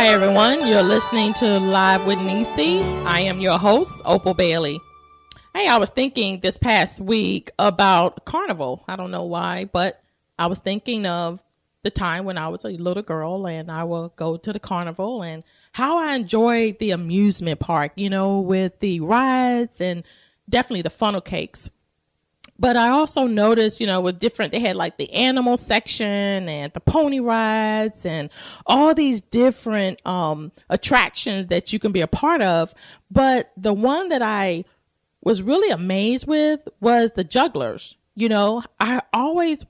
Hi, everyone. You're listening to Live with Necee. I am your host, Opal Bailey. Hey, I was thinking this past week about Carnival. I don't know why, but I was thinking of the time when I was a little girl and I would go to the Carnival and how I enjoyed the amusement park, with the rides and definitely the funnel cakes. But I also noticed, they had like the animal section and the pony rides and all these different attractions that you can be a part of. But the one that I was really amazed with was the jugglers. I always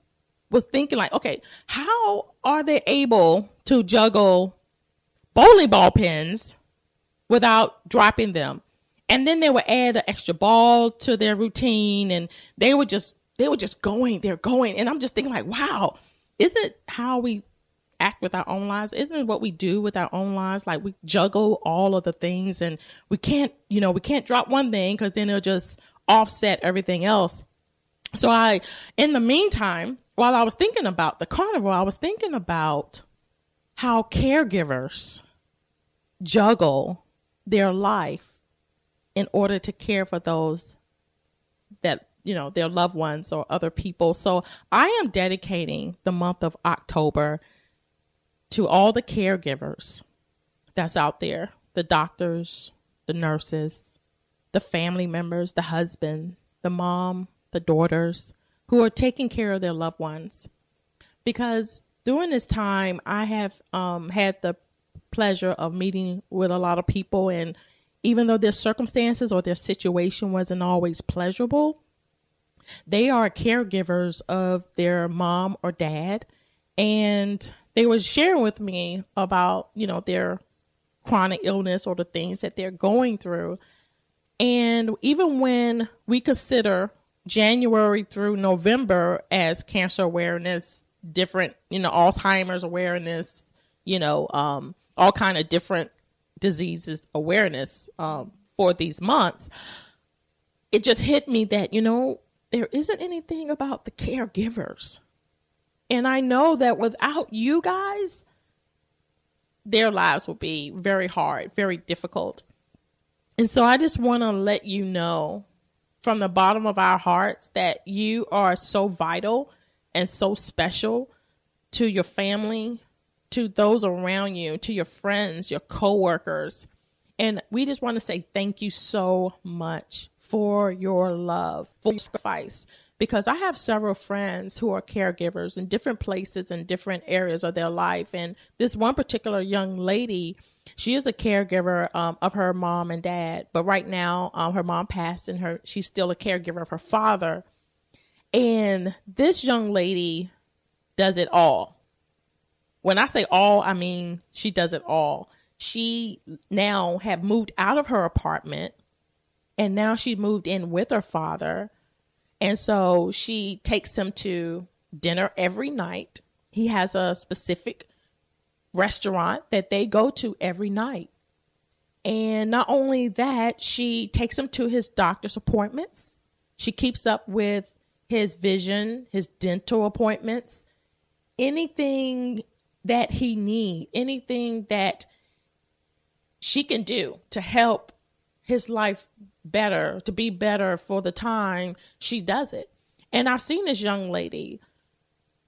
was thinking like, okay, how are they able to juggle bowling ball pins without dropping them? And then they would add an extra ball to their routine and they were just going. And I'm just thinking like, wow, isn't it how we act with our own lives? Isn't it what we do with our own lives? Like we juggle all of the things and we can't drop one thing because then it'll just offset everything else. So in the meantime, while I was thinking about the Carnival, I was thinking about how caregivers juggle their life in order to care for those that, their loved ones or other people. So I am dedicating the month of October to all the caregivers that's out there, the doctors, the nurses, the family members, the husband, the mom, the daughters who are taking care of their loved ones. Because during this time, I have had the pleasure of meeting with a lot of people, and even though their circumstances or their situation wasn't always pleasurable, they are caregivers of their mom or dad. And they were sharing with me about, their chronic illness or the things that they're going through. And even when we consider January through November as cancer awareness, different, Alzheimer's awareness, all kind of different diseases awareness for these months, it just hit me that, there isn't anything about the caregivers. And I know that without you guys, their lives will be very hard, very difficult. And so I just want to let you know from the bottom of our hearts that you are so vital and so special to your family, to those around you, to your friends, your coworkers. And we just want to say thank you so much for your love, for your sacrifice. Because I have several friends who are caregivers in different places and different areas of their life. And this one particular young lady, she is a caregiver of her mom and dad. But right now, her mom passed and she's still a caregiver of her father. And this young lady does it all. When I say all, I mean she does it all. She now have moved out of her apartment and now she moved in with her father. And so she takes him to dinner every night. He has a specific restaurant that they go to every night. And not only that, she takes him to his doctor's appointments. She keeps up with his vision, his dental appointments, anything that he needs, anything that she can do to help his life better, to be better for the time, she does it. And I've seen this young lady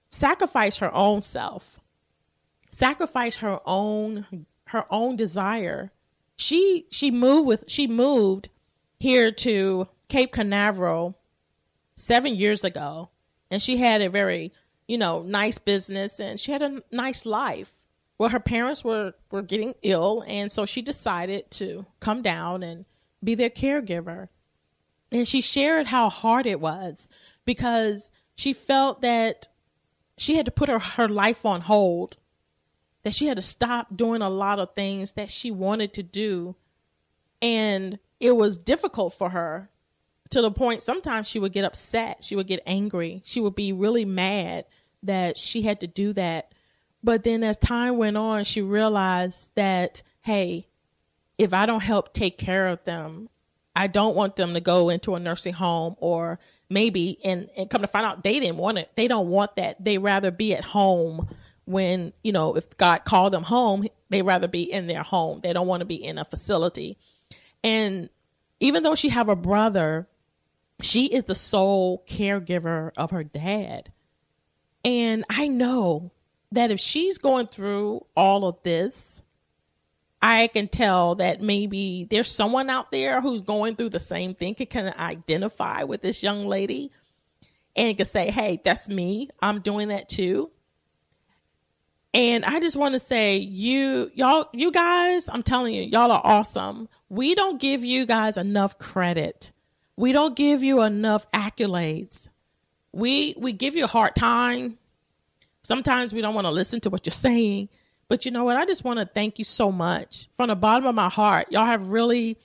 sacrifice her own self, sacrifice her own desire. She moved here to Cape Canaveral 7 years ago, and she had a very nice business and she had a nice life. Well, her parents were getting ill. And so she decided to come down and be their caregiver. And she shared how hard it was because she felt that she had to put her life on hold, that she had to stop doing a lot of things that she wanted to do. And it was difficult for her to the point sometimes she would get upset. She would get angry. She would be really mad that she had to do that. But then as time went on, she realized that, hey, if I don't help take care of them, I don't want them to go into a nursing home or maybe, and come to find out they didn't want it. They don't want that. They rather be at home when, if God called them home, they'd rather be in their home. They don't want to be in a facility. And even though she have a brother, she is the sole caregiver of her dad. And I know that if she's going through all of this, I can tell that maybe there's someone out there who's going through the same thing, can identify with this young lady and can say, hey, that's me. I'm doing that too. And I just want to say, you guys, I'm telling you, y'all are awesome. We don't give you guys enough credit. We don't give you enough accolades. We give you a hard time. Sometimes we don't want to listen to what you're saying. But you know what? I just want to thank you so much from the bottom of my heart. Y'all have really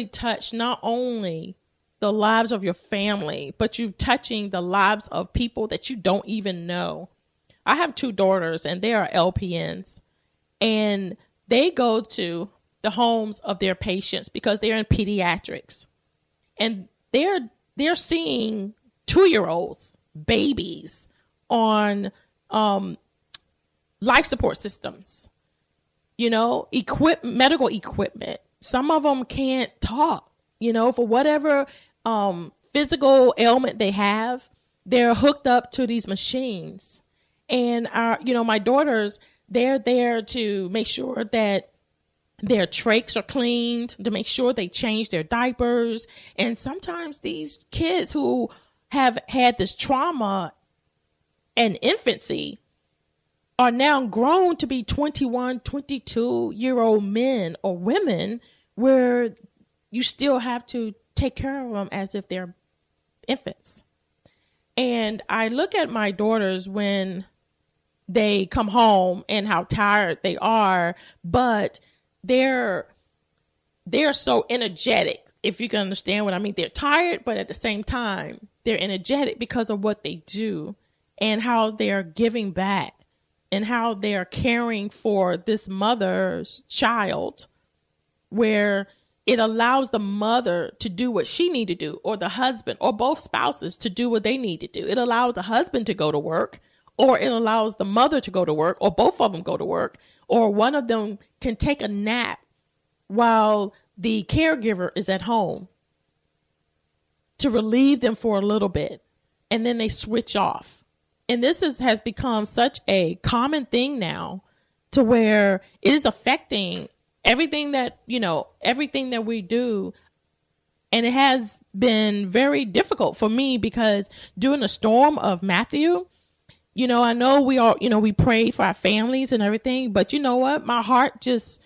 touched not only the lives of your family, but you're touching the lives of people that you don't even know. I have 2 daughters and they are LPNs, and they go to the homes of their patients because they're in pediatrics, and they're seeing 2-year-olds, babies on life support systems, medical equipment. Some of them can't talk, for whatever physical ailment they have, they're hooked up to these machines. And my daughters, they're there to make sure that their trachs are cleaned, to make sure they change their diapers. And sometimes these kids who have had this trauma in infancy are now grown to be 21, 22-year-old men or women, where you still have to take care of them as if they're infants. And I look at my daughters when they come home and how tired they are, but they're so energetic, if you can understand what I mean. They're tired, but at the same time, they're energetic because of what they do and how they're giving back and how they're caring for this mother's child, where it allows the mother to do what she need to do, or the husband, or both spouses to do what they need to do. It allows the husband to go to work, or it allows the mother to go to work, or both of them go to work, or one of them can take a nap while the caregiver is at home to relieve them for a little bit, and then they switch off. And this has become such a common thing now, to where it is affecting everything that we do. And it has been very difficult for me, because during the storm of Matthew, I know we all, we prayed for our families and everything, but you know what? My heart just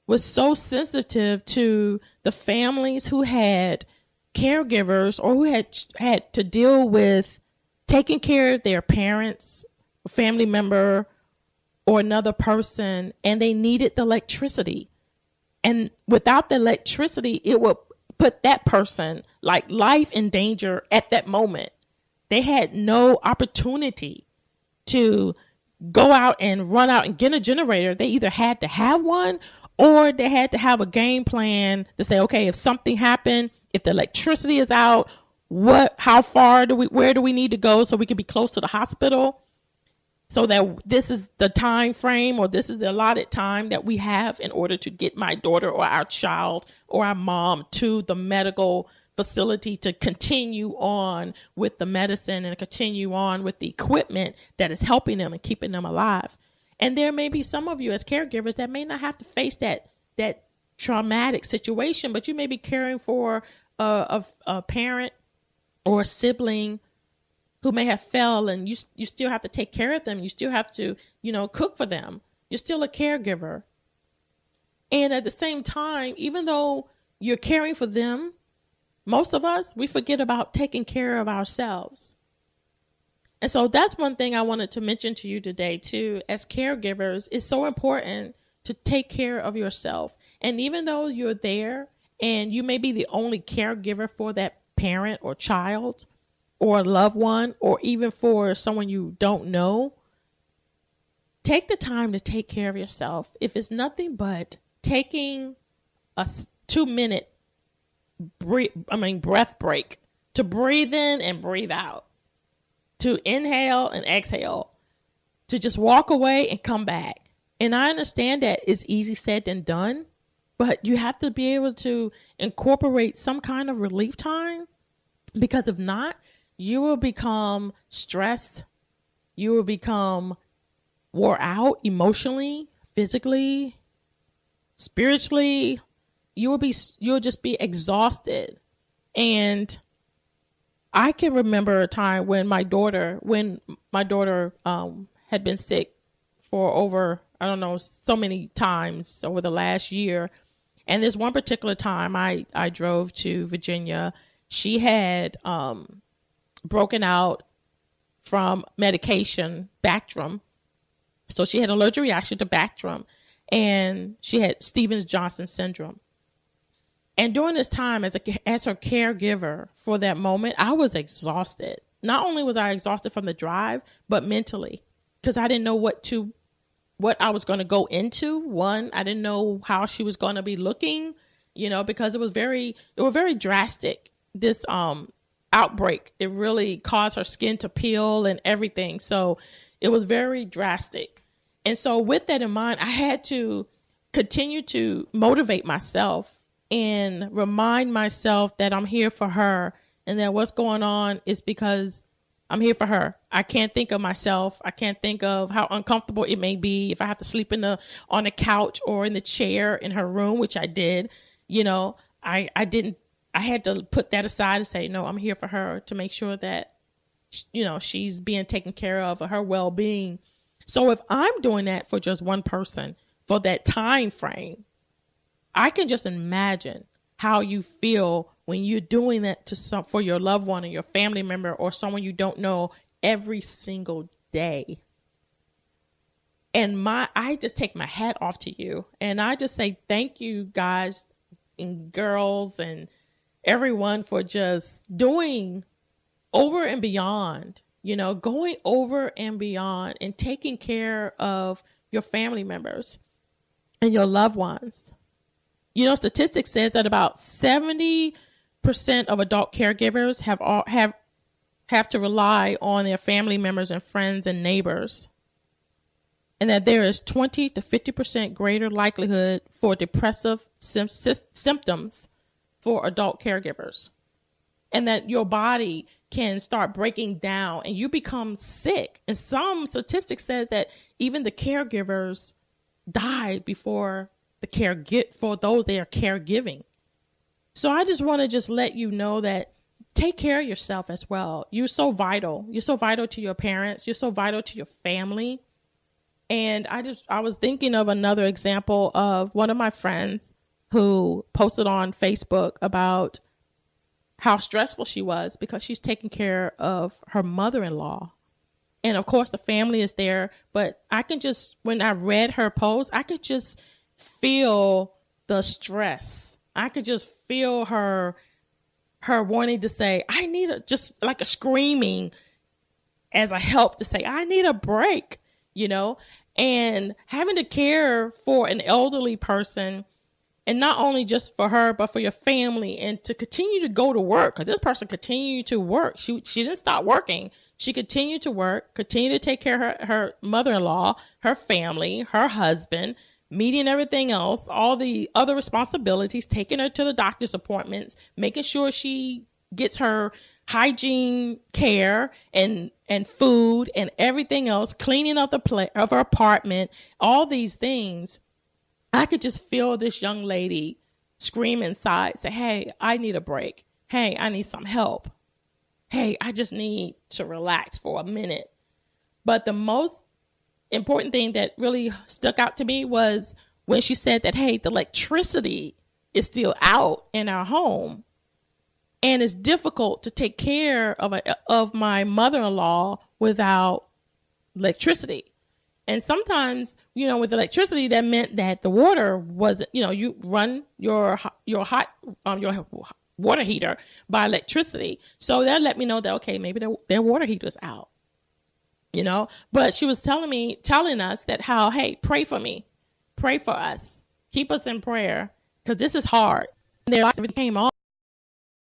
was so sensitive to the families who had caregivers, or who had to deal with taking care of their parents, a family member, or another person, and they needed the electricity. And without the electricity, it would put that person like life in danger at that moment. They had no opportunity to go out and run out and get a generator. They either had to have one, or they had to have a game plan to say, okay, if something happened, if the electricity is out, where do we need to go so we can be close to the hospital, so that this is the time frame, or this is the allotted time that we have in order to get my daughter or our child or our mom to the medical facility to continue on with the medicine and continue on with the equipment that is helping them and keeping them alive. And there may be some of you as caregivers that may not have to face that traumatic situation, but you may be caring for a parent or a sibling who may have fell, and you still have to take care of them. You still have to, cook for them. You're still a caregiver. And at the same time, even though you're caring for them, most of us, we forget about taking care of ourselves. And so that's one thing I wanted to mention to you today too. As caregivers, it's so important to take care of yourself. And even though you're there and you may be the only caregiver for that parent or child or a loved one, or even for someone you don't know, take the time to take care of yourself. If it's nothing but taking a 2-minute breath break to breathe in and breathe out, to inhale and exhale, to just walk away and come back. And I understand that it's easy said than done, but you have to be able to incorporate some kind of relief time, because if not, you will become stressed. You will become wore out emotionally, physically, spiritually. You'll just be exhausted. And I can remember a time when my daughter had been sick for over, I don't know, so many times over the last year. And this one particular time I drove to Virginia. She had broken out from medication, Bactrim. So she had an allergic reaction to Bactrim, and she had Stevens-Johnson syndrome. And during this time, as her caregiver for that moment, I was exhausted. Not only was I exhausted from the drive, but mentally, because I didn't know what I was going to go into. One, I didn't know how she was going to be looking, because it was very drastic. This outbreak, it really caused her skin to peel and everything. So it was very drastic. And so with that in mind, I had to continue to motivate myself and remind myself that I'm here for her, and that what's going on is because I'm here for her. I can't think of myself. I can't think of how uncomfortable it may be if I have to sleep on the couch or in the chair in her room, which I did. I had to put that aside and say, no, I'm here for her, to make sure that, she's being taken care of, her well-being. So if I'm doing that for just one person for that time frame, I can just imagine how you feel when you're doing that for your loved one or your family member or someone you don't know every single day. And I just take my hat off to you. And I just say thank you, guys and girls and everyone, for just doing over and beyond, going over and beyond and taking care of your family members and your loved ones. Statistics says that about 70% of adult caregivers have to rely on their family members and friends and neighbors, and that there is 20 to 50% greater likelihood for depressive symptoms for adult caregivers, and that your body can start breaking down and you become sick. And some statistics says that even the caregivers die before for those they are caregiving. So I just want to let you know that take care of yourself as well. You're so vital. You're so vital to your parents. You're so vital to your family. And I was thinking of another example of one of my friends who posted on Facebook about how stressful she was because she's taking care of her mother-in-law. And of course the family is there, but when I read her post, I could just feel the stress. I could just feel her wanting to say, I need just like a screaming as a help to say, I need a break, and having to care for an elderly person, and not only just for her, but for your family, and to continue to go to work. Because this person continued to work. She didn't stop working. She continued to work, continue to take care of her mother-in-law, her family, her husband, meeting everything else, all the other responsibilities, taking her to the doctor's appointments, making sure she gets her hygiene care and food and everything else, cleaning up of her apartment, all these things. I could just feel this young lady scream inside, say, hey, I need a break. Hey, I need some help. Hey, I just need to relax for a minute. But the most important thing that really stuck out to me was when she said that, hey, the electricity is still out in our home, and it's difficult to take care of my mother-in-law without electricity. And sometimes, with electricity, that meant that the water wasn't, you run your water heater by electricity. So that let me know that, okay, maybe their water heater's out. But she was telling us that how, hey, pray for me, pray for us, keep us in prayer, because this is hard. And their lights came on,